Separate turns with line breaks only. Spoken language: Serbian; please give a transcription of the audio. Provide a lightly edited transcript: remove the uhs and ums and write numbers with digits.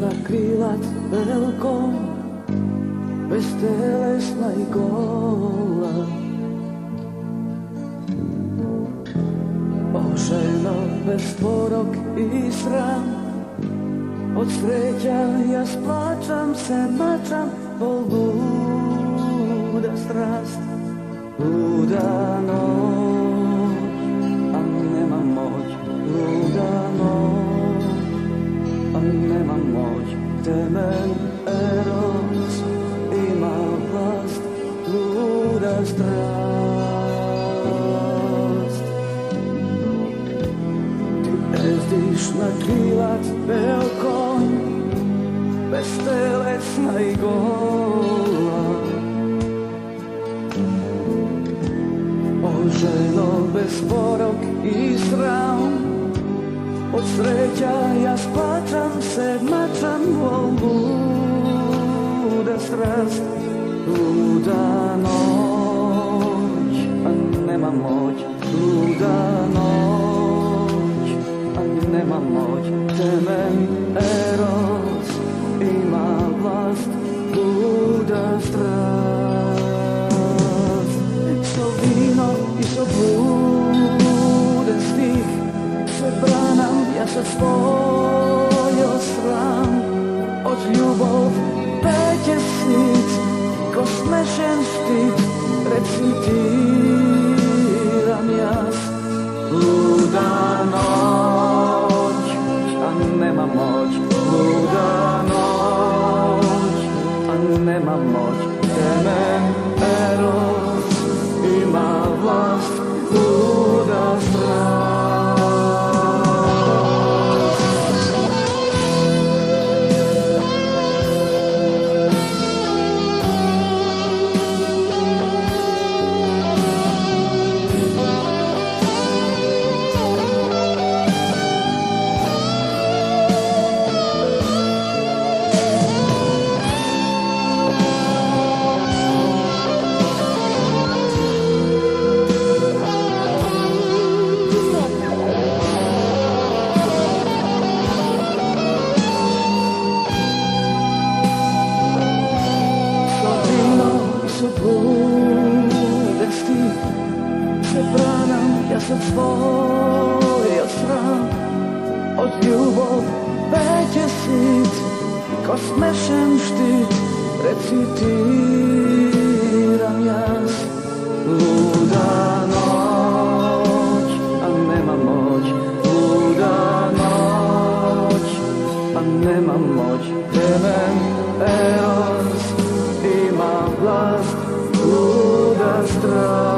Bezdišna krila velkom, beztelesna i gola. O ženo, bez porok i sram, od sreća ja splačam se, mačam, bol luda strast, luda noć, a nema moć, luda noć, a nema moć, temen eros, ima vlast, luda strast. Ti bezdiš na krilac bel konj, beztelesna i gola. O ženo, bez porok i sram, od sreća ja splačam se, mačam, o luda strast, luda noć, a nema moć, luda noć, a nema moć, temen eros, ima vlast, luda strast. So vino i so bluden stih, se branam, ja se svojio sram, od ljubov peće sit, ko smešen štit, recitiram jas. Luda noć, a nema moć, luda noć, a nema moć, temen eros, ima vlast, luda strast. Se branam, ja sam svoj sram, od ljubov peće sit, ko smešen štit, recitiram jas. Luda noć, a nema moć, luda noć, a nema moć, temen eros, ima vlast, luda strast.